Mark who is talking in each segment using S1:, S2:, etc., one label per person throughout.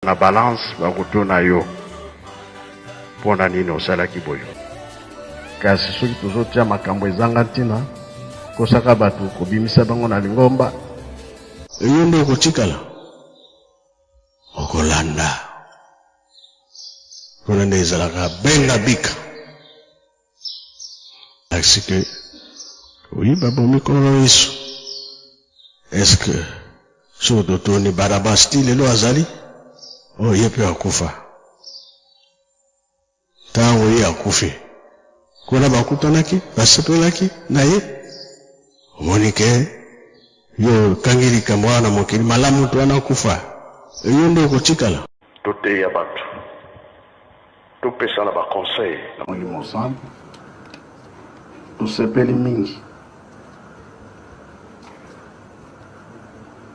S1: na balance bakutuna yo pona nini osalaki boyo. Kasi soki tozotia makambo ezanga ntina kosaka bato kobimisa bango na lingomba
S2: eyo nde okotikala okolanda mpona nde ezalaka benga bika asike oyiba bomikolo yesu. Eske so totoni Barabas ti lelo azali ye mpe akufa ntango ye akufi kuna bakutanaki basepelaki na ye omoni ke yo kangilika mwana mokili malamu to anakufa eyo nde okotikala.
S1: toteya bato topesa na baconseil na molimo ensemble tosepeli mingi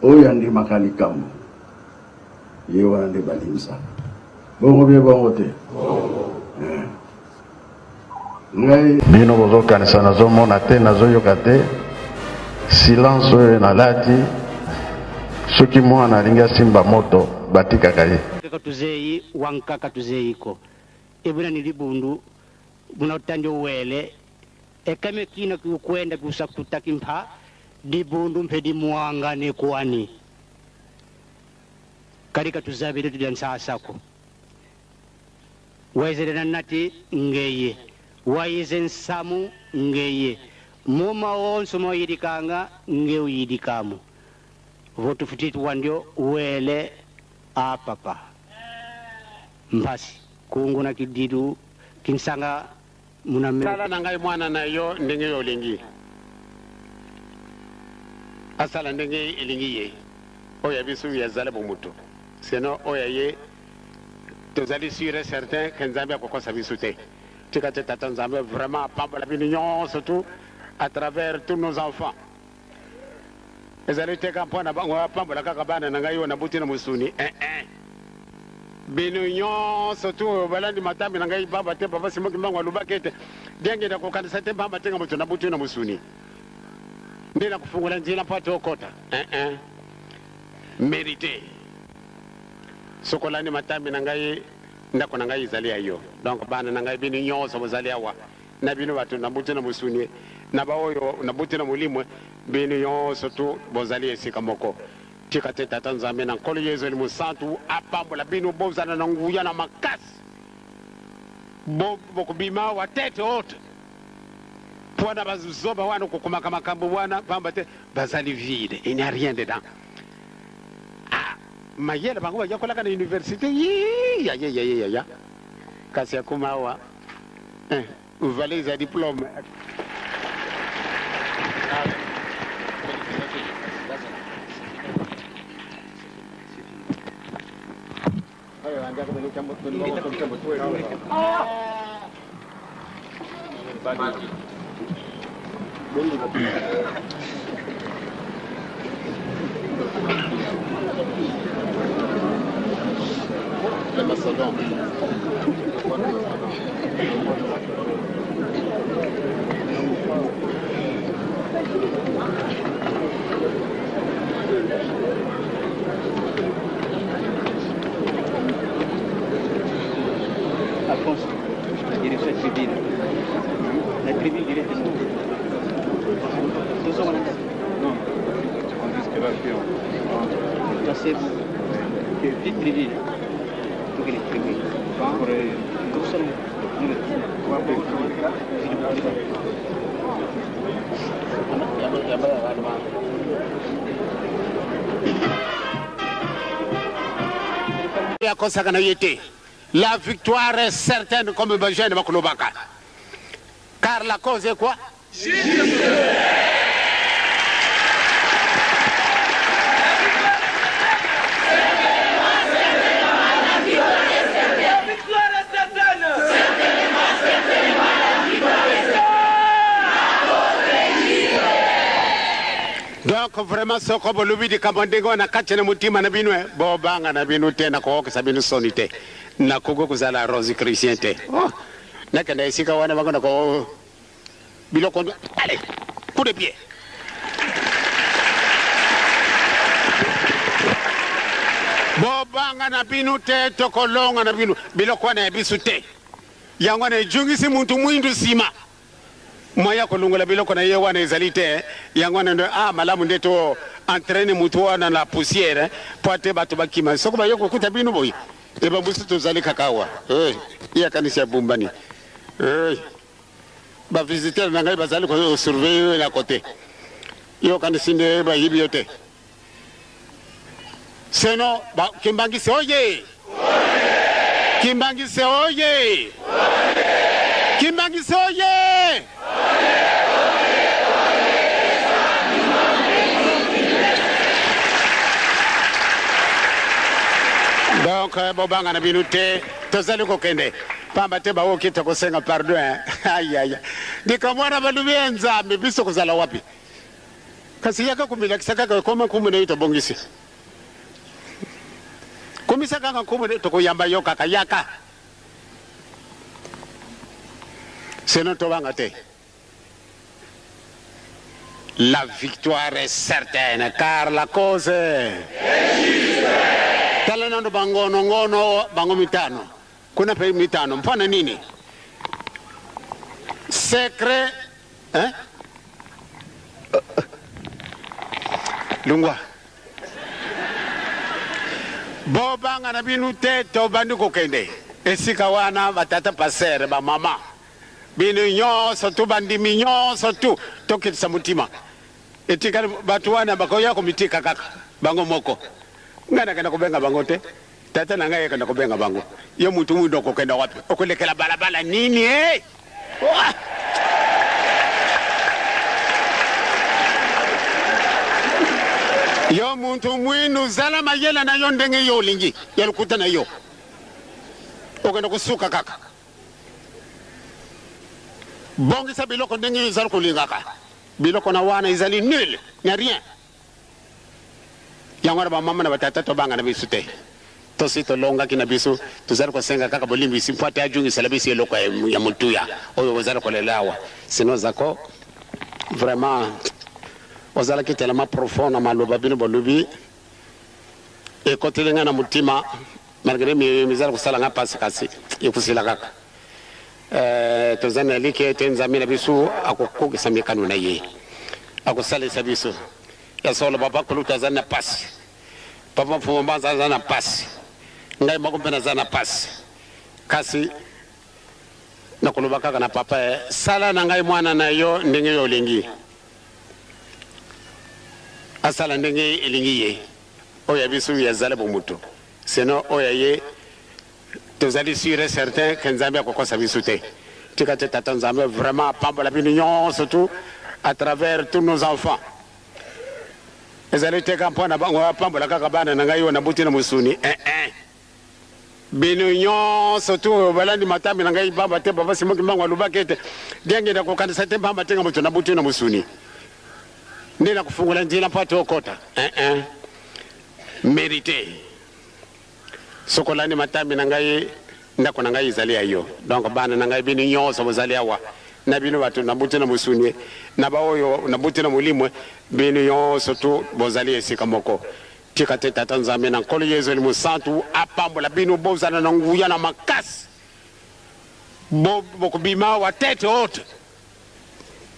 S1: oyo andimaka likambo ye wana nde balimisa bongo bie bongo te ngai bino bozokanisa nazomona te nazoyoka te silence oyo nalati soki mwana alingi asimba moto batikaka ye
S3: tuzeyi wankaka tuzeyiko ebuna nilibundu buna utandi uwele ekame kina kukwenda kusakutaki mpa dibundu mpedi muanga ni kwani karika tuzabire tudansasako wezerena nati ngeye wayizen samu ngeye muma wonso moyidikanga nge uyidikamu votu futitu wandio uwele apapa mbasi kunguna kididu kinsanga munamela
S4: nangai mwana na yo ndenge yo lingi asala ndenge ilingi ye oya bisu ya zala bomuto seno oya ye tozali sûr et certain que nzambe akokosa bisu te tika te tata nzambe vraiment pambola bino nyonso tout à travers tous nos enfants ezali teka mpona bango pambola kaka bana na ngai yo na buti na musuni bino nyonso tout balandi matambi na ngai baba te baba simoki mbango alubaki ete ndenge na kokanisa te bamba tenga moto na buti na musuni nde na kufungula njila mpo atokota mérité sokolani matambi na ngai ndako na ngai ezali ayo donc bana na ngai bino nyonso bozali awa na bino bato na buti na musuni na baoyo na buti na mulimwe bino nyonso tu bozali esika moko tika te tata nzambe na nkolo yesu eli mosantu apambola bino bozala na nguya na makasi bokubima wa tete ote mpona bazoba wana kokomaka makambo wana pamba te bazali vide il n'y a rien dedans mayele bango bayakolaka na université ya kasi akoma awa valise ya diplôme
S3: Alfonso, la dirección tribune. La tribune directement. Deux hommes. Non, on risque la fièvre. Ça c'est vite tribune. Tout les tribunes. Tout ça.
S4: La victoire est certaine comme Benjamin de Makulobaka. Car la cause est quoi? Donc vraiment ce que vous lui dites quand na kachene mutima na binwe bobanga na binu te na ko sa binu sonite na kogo kuzala rose chrétien te na kana isika wana bangona ko biloko allez coup de pied boba banga na binu te tokolonga na binu bilokwa na bisu te yango na jungisi muntu mwindu sima moya kolungula biloko na ye wana ezalite yango na malamu ndeto entraîner mutu wana na poussière poate bato bakima soko ba yoko kuta binu boy e ba busu to zali kakawa ya kanisa bumbani ba visiteur na ngai bazali ko surveiller la côté yo kanisa nde ba yibiote seno ba Kimbangise oye Kimbangise oye Kimbangise oye donc bobanga na binute tozali kokende pamba te bawo kita kosenga pardon ayaya ndikamwana balubi nzambe biso kozala wapi kasi yaka kumila kisaka koma kumune ito bongisi komisa kanga kumune to koyamba yo kaka yaka seno to banga te. La victoire est certaine car la cause talanondo bangono ngono bango mitano kuna pe mitano mfano nini secret lungwa bobanga na binu te to bandu kokende esika wana batata passer ba mama binu nyonso tu bandimi nyonso tu tokitisa mutima etika batu wana bakoya komitika kaka bango moko ngana kana kubenga bango te tata na ngai kana kubenga bango yo mutu mundo kokenda wapi okulekela balabala nini yo muntu mwinu zala mayela na yo ndenge yo lingi yalukuta na yo okenda kusuka kaka bongisa biloko ndenge zala kulingaka biloko na wana izali nul na rien yango ba mama na batata to banga na bisu te to sito longa kina bisu tuzali ko senga kaka bolimbi simpate ajungi salabisi eloko ya mutuya oyo wazala ko lelawa sino zako vraiment wazala kitelema profonde maloba bino bolubi e kotelenga na mutima malgré mizala ko sala nga pasi kasi ikusila kaka tozana like tenza mina bisu akokugisa mikano na ye akosalisa bisu ya solo baba kuluta zana pasi papa fumba zana pasi ngai makompena zana pasi kasi nakuluba kaka na papa sala na ngai mwana na yo ndenge yo lingi asala ndenge elingi ye oya bisu ya zala bomuto seno oya ye tozali sûr et certain que Nzambe akokosa bisu te tika te tata Nzambe vraiment pambola bino nyonso surtout à travers tous nos enfants ezali teka mpona bango pambola kaka bana na ngai wana buti na musuni bino nyonso tu balandi matambi na ngai baba te baba simoki mbango alubakete denge na kokanisa te bamba tenga mutu na buti na musuni ndina kufungula njila mpato okota mérité sokolani matambi na ngai ndako na ngai izali ayo donc bana na ngai bino nyonso bozali awa na bino batu na buti na musuni na baoyo na buti na mulimwe bino nyonso tu bozali esika moko tika te tata Nzambe na nkolo Yesu limusantu apambola bino bozana na nguya na makasi bokubima wa tete haute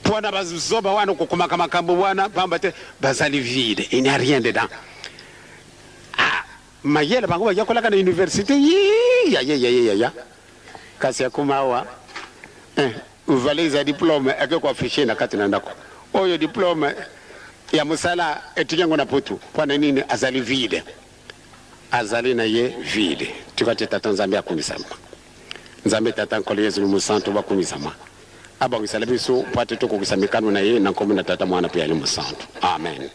S4: pona bazoba wana kukumaka makambo wana pamba te bazali vide il n'y a rien dedans mayele bango bakola kana université ya kasi akumawa valise diplôme akeko affiché na kati na ndako oyo diplôme ya musala etikengo na putu pona nini azali vide azali na ye vide tukate tata Nzambe akumisama Nzambe tata nkolo Yesu limusantu bakumisama abongisala biso pate to kokisa mikano na ye na nkomo na tata mwana pe ali musantu amen.